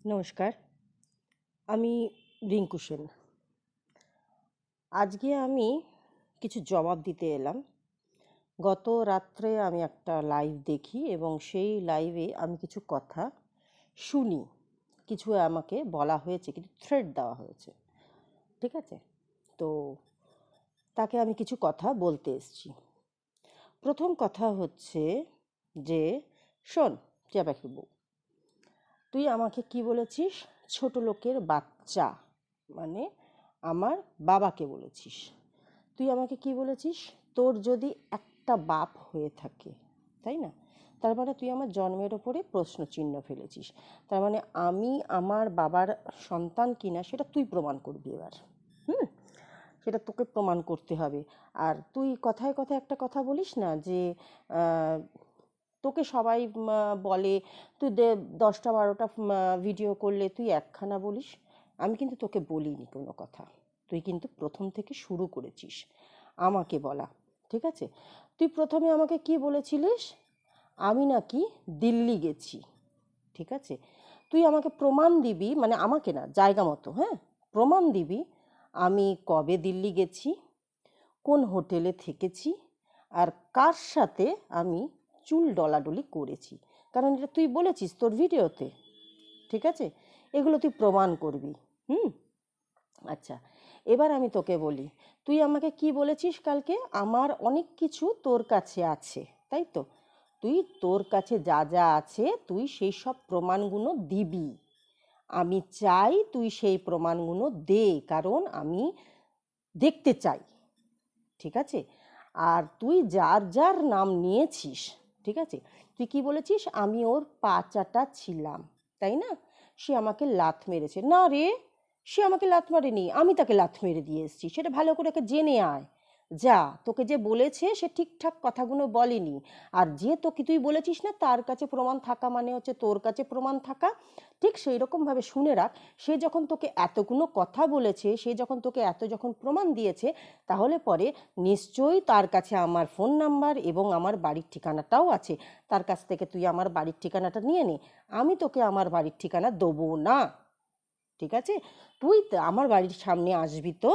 নমস্কার, আমি রিঙ্কু সেন। আজকে আমি কিছু জবাব দিতে এলাম। গত রাত্রে আমি একটা লাইভ দেখি এবং সেই লাইভে আমি কিছু কথা শুনি। কিছু আমাকে বলা হয়েছে, কিছু থ্রেড দেওয়া হয়েছে। ঠিক আছে? তো তাকে আমি কিছু কথা বলতে এসেছি। প্রথম কথা হচ্ছে যে, শোন টিয়া পাখির বউ, তুই আমাকে কি বলেছিস? ছোট লোকের বাচ্চা, মানে আমার বাবাকে বলেছিস। তুই আমাকে কি বলেছিস? তোর যদি একটা বাপ হয়ে থাকে, তাই না? তার মানে তুই আমার জন্মের ওপরে প্রশ্নচিহ্ন ফেলেছিস। তার মানে আমি আমার বাবার সন্তান কিনা সেটা তুই প্রমাণ করবি এবার। হুম, সেটা তোকে প্রমাণ করতে হবে। আর তুই কথায় কথায় একটা কথা বলিস না যে আহ, তোকে সবাই বলে তুই 10টা 12টা ভিডিও করলে তুই একখানা বলিস। আমি কিন্তু তোকে বলিনি কোনো কথা। তুই কিন্তু প্রথম থেকে শুরু করেছিস আমাকে বলা। ঠিক আছে? তুই প্রথমে আমাকে কি বলেছিলিস? আমি নাকি দিল্লি গেছি। ঠিক আছে? তুই আমাকে প্রমাণ দিবি, মানে আমাকে না, জায়গা মতো, হ্যাঁ, প্রমাণ দিবি আমি কবে দিল্লি গেছি, কোন হোটেলে থেকেছি, আর কার সাথে আমি চুল ডলাডলি করেছি। কারণ এটা তুই বলেছিস তোর ভিডিওতে। ঠিক আছে? এগুলো তুই প্রমাণ করবি। হুম, আচ্ছা, এবার আমি তোকে বলি, তুই আমাকে কি বলেছিস কালকে? আমার অনেক কিছু তোর কাছে আছে, তাই তো? তুই তোর কাছে যা যা আছে তুই সেই সব প্রমাণগুলো দিবি। আমি চাই তুই সেই প্রমাণগুলো দে, কারণ আমি দেখতে চাই। ঠিক আছে? আর তুই যার যার নাম নিয়েছিস, ঠিক আছে, তুই কি বলেছিস? আমি ওর পা চাটা ছিলাম, তাই না? সে আমাকে লাথ মেরেছে। না রে, সে আমাকে লাথ মারেনি, আমি তাকে লাথ মেরে দিয়ে এসেছি। সেটা ভালো করে ওকে জেনে আয়। যা, তোকে যে বলেছে সে ঠিকঠাক কথাগুলো বলেনি। আর যে তোকে তুই বলেছিস না তার কাছে প্রমাণ থাকা মানে হচ্ছে তোর কাছে প্রমাণ থাকা। ঠিক সেই রকমভাবে শুনে রাখ, সে যখন তোকে এতগুলো কথা বলেছে, সে যখন তোকে এত যখন প্রমাণ দিয়েছে, তাহলে পরে নিশ্চয়ই তার কাছে আমার ফোন নাম্বার এবং আমার বাড়ির ঠিকানাটাও আছে। তার কাছ থেকে তুই আমার বাড়ির ঠিকানাটা নিয়ে নে। আমি তোকে আমার বাড়ির ঠিকানা দেবো না। ঠিক আছে? তুই আমার বাড়ির সামনে আসবি তো,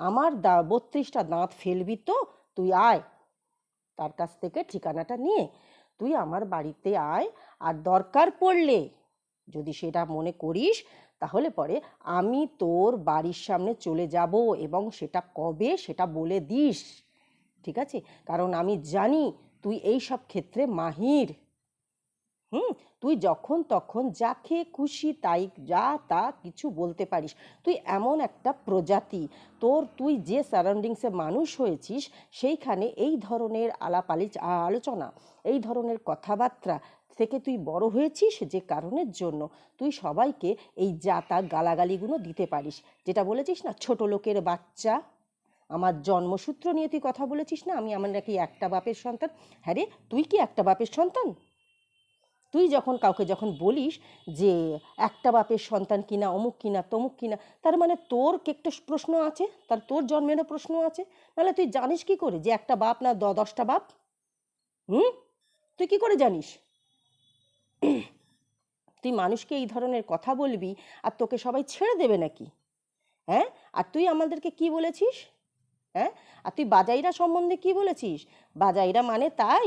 আমার 32টা দাঁত ফেলবি তো, তুই আয় তার কাছ থেকে ঠিকানাটা নিয়ে। তুই আমার বাড়িতে আয়। আর দরকার পড়লে, যদি সেটা মনে করিস, তাহলে পরে আমি তোর বাড়ির সামনে চলে যাব এবং সেটা কবে সেটা বলে দিস। ঠিক আছে? কারণ আমি জানি তুই এই সব ক্ষেত্রে মাহির। হুম, তুই যখন তখন যাকে খুশি তাই যা তা কিছু বলতে পারিস। তুই এমন একটা প্রজাতি, তুই যে সারাউন্ডিংসে মানুষ হয়েছিস সেইখানে এই ধরনের আলোচনা, এই ধরনের কথাবার্তা থেকে তুই বড় হয়েছিস, যে কারণের জন্য তুই সবাইকে এই যা তা গালাগালিগুলো দিতে পারিস। যেটা বলেছিস না, ছোট লোকের বাচ্চা, আমার জন্মসূত্র নিয়ে তুই কথা বলেছিস না, আমার নাকি একটা বাপের সন্তান। হ্যাঁ রে, তুই কি একটা বাপের সন্তান? তুই যখন কাউকে যখন বলিস যে একটা বাপের সন্তান কিনা, অমুক কিনা, তমুক কিনা, তার মানে তোর একটা প্রশ্ন আছে, তোর জন্মেরও প্রশ্ন আছে। নাহলে তুই জানিস কি করে যে একটা বাপ না 10টা বাপ? হুম, তুই কি করে জানিস? তুই মানুষকে এই ধরনের কথা বলবি আর তোকে সবাই ছেড়ে দেবে নাকি? হ্যাঁ? আর তুই আমাদেরকে কি বলেছিস? হ্যাঁ? আর তুই বাজাইরা সম্বন্ধে কি বলেছিস? বাজাইরা মানে তাই,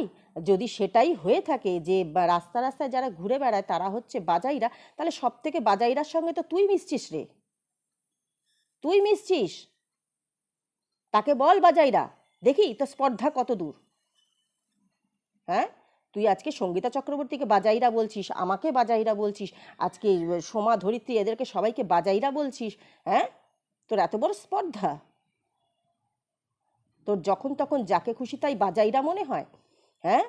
যদি সেটাই হয়ে থাকে যে রাস্তা রাস্তায় যারা ঘুরে বেড়ায় তারা হচ্ছে বাজাইরা, তাহলে সব থেকে বাজাইরার সঙ্গে তো তুই মিশছিস রে। তুই মিশছিস। তাকে বল বাজাইরা, দেখি তো স্পর্ধা কত দূর। হ্যাঁ, তুই আজকে সঙ্গীতা চক্রবর্তীকে বাজাইরা বলছিস, আমাকে বাজাইরা বলছিস, আজকে সোমা ধরিত্রী এদেরকে সবাইকে বাজাইরা বলছিস। হ্যাঁ, তোর এত বড় স্পর্ধা? তোর যখন তখন যাকে খুশি তাই বাজাইরা মনে হয়? হ্যাঁ,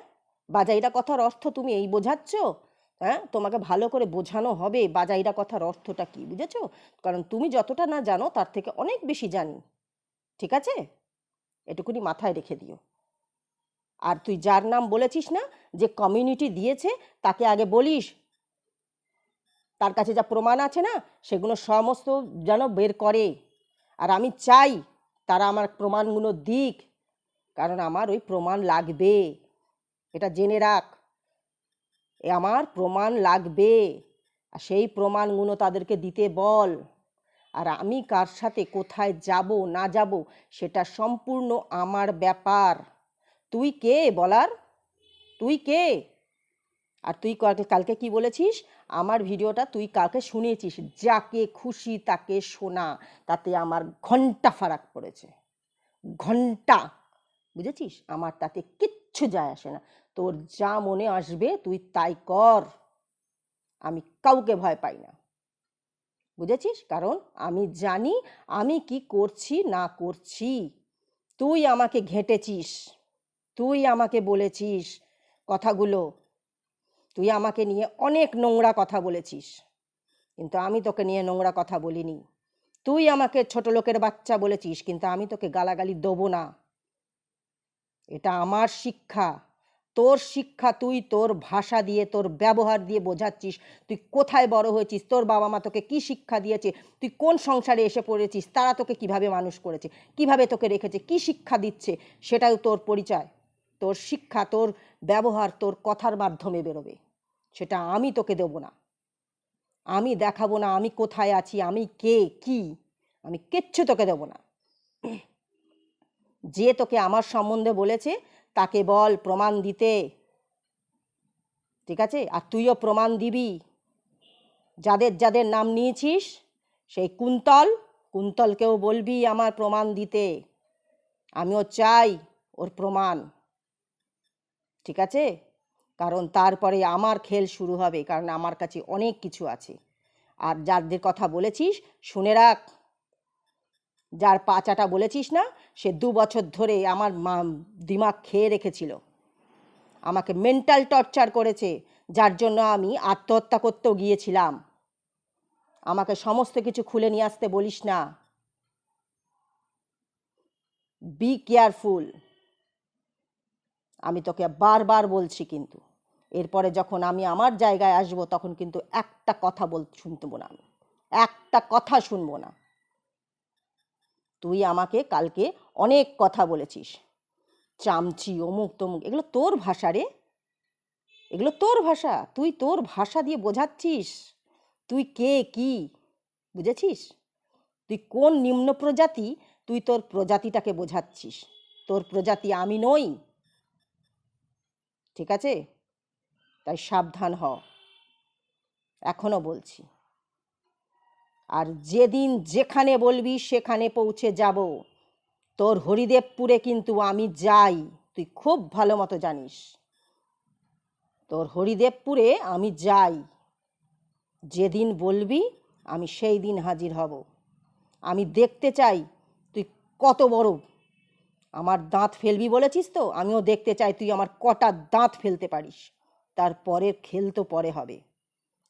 বাজাইরা কথার অর্থ তুমি এই বোঝাচ্ছ? হ্যাঁ, তোমাকে ভালো করে বোঝানো হবে বাজাইরা কথার অর্থটা কি, বুঝেছো? কারণ তুমি যতটা না জানো তার থেকে অনেক বেশি জানি। ঠিক আছে? এটুকুনি মাথায় রেখে দিও। আর তুই যার নাম বলেছিস না, যে কমিউনিটি দিয়েছে, তাকে আগে বলিস তার কাছে যা প্রমাণ আছে না সেগুলো সমস্ত যেন বের করে। আর আমি চাই তারা আমার প্রমাণগুলো দিক, কারণ আমার ওই প্রমাণ লাগবে। এটা জেনে রাখ, আমার প্রমাণ লাগবে। আর সেই প্রমাণগুলো তাদেরকে দিতে বল। আর আমি কার সাথে কোথায় যাব না যাব সেটা সম্পূর্ণ আমার ব্যাপার। তুই কে বলার? তুই কে? আর তুই কালকে কি বলেছিস? আমার ভিডিওটা তুই কালকে শুনিয়েছিস, যাকে খুশি তাকে শোনা, তাতে আমার ঘন্টা ফারাক পড়েছে, ঘন্টা, বুঝেছিস? আমার তাতে কিচ্ছু যায় আসে না। তোর যা মনে আসবে তুই তাই কর, আমি কাউকে ভয় পাই না, বুঝেছিস? কারণ আমি জানি আমি কি করছি না করছি। তুই আমাকে ঘেঁটেছিস, তুই আমাকে বলেছিস কথাগুলো, তুই আমাকে নিয়ে অনেক নোংরা কথা বলেছিস, কিন্তু আমি তোকে নিয়ে নোংরা কথা বলিনি। তুই আমাকে ছোট লোকের বাচ্চা বলেছিস, কিন্তু আমি তোকে গালাগালি দেবো না। এটা আমার শিক্ষা। তোর শিক্ষা তুই তোর ভাষা দিয়ে, তোর ব্যবহার দিয়ে বোঝাচ্ছিস। তুই কোথায় বড় হয়েছিস, তোর বাবা মা তোকে কী শিক্ষা দিয়েছে, তুই কোন সংসারে এসে পড়েছিস, তারা তোকে কিভাবে মানুষ করেছে, কিভাবে তোকে রেখেছে, কি শিক্ষা দিচ্ছে, সেটাও তোর পরিচয়। তোর শিক্ষা, তোর ব্যবহার তোর কথার মাধ্যমে বেরোবে, সেটা আমি তোকে দেবো না। আমি দেখাবো না আমি কোথায় আছি, আমি কে কি, আমি কিচ্ছু তোকে দেবো না। যে তোকে আমার সম্বন্ধে বলেছে তাকে বল প্রমাণ দিতে, ঠিক আছে? আর তুইও প্রমাণ দিবি। যাদের যাদের নাম নিয়েছিস, সেই কুন্তলকেও বলবি আমার প্রমাণ দিতে। আমিও চাই ওর প্রমাণ, ঠিক আছে? কারণ তারপরে আমার খেল শুরু হবে, কারণ আমার কাছে অনেক কিছু আছে। আর যাদের কথা বলেছিস শুনে রাখ, যার পাচাটা বলেছিস না, সে 2 বছর ধরে আমার দিমাগ খেয়ে রেখেছিল, আমাকে মেন্টাল টর্চার করেছে, যার জন্য আমি আত্মহত্যা করতেও গিয়েছিলাম। আমাকে সমস্ত কিছু খুলে নিয়ে আসতে বলিস না। বি কেয়ারফুল, আমি তোকে বারবার বলছি। কিন্তু এরপরে যখন আমি আমার জায়গায় আসবো তখন কিন্তু একটা কথা শুনবো না, আমি একটা কথা শুনবো না। তুই আমাকে কালকে অনেক কথা বলেছিস, চামচি, অমুক তমুক, এগুলো তোর ভাষা রে, এগুলো তোর ভাষা। তুই তোর ভাষা দিয়ে বোঝাচ্ছিস তুই কে কি, বুঝেছিস? তুই কোন নিম্ন প্রজাতি, তুই তোর প্রজাতিটাকে বোঝাচ্ছিস। তোর প্রজাতি আমি নই, ঠিক আছে? তাই সাবধান হ, এখনো বলছি। আর যেদিন যেখানে বলবি সেখানে পৌঁছে যাব। তোর হরিদেবপুরে কিন্তু আমি যাই, তুই খুব ভালো মতো জানিস। তোর হরিদেবপুরে আমি যাই, যেদিন বলবি আমি সেই দিন হাজির হব। আমি দেখতে চাই তুই কত বড় আমার দাঁত ফেলবি বলেছিস, তো আমিও দেখতে চাই তুই আমার কটা দাঁত ফেলতে পারিস। তারপরের খেল তো পরে হবে,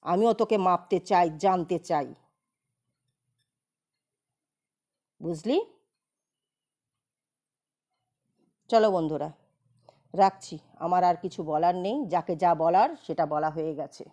আমিও তোকে মাপতে চাই, জানতে চাই, বুঝলি? চলো বন্ধুরা, রাখছি, আমার আর কিছু বলার নেই, যাকে যা বলার সেটা বলা হয়ে গেছে।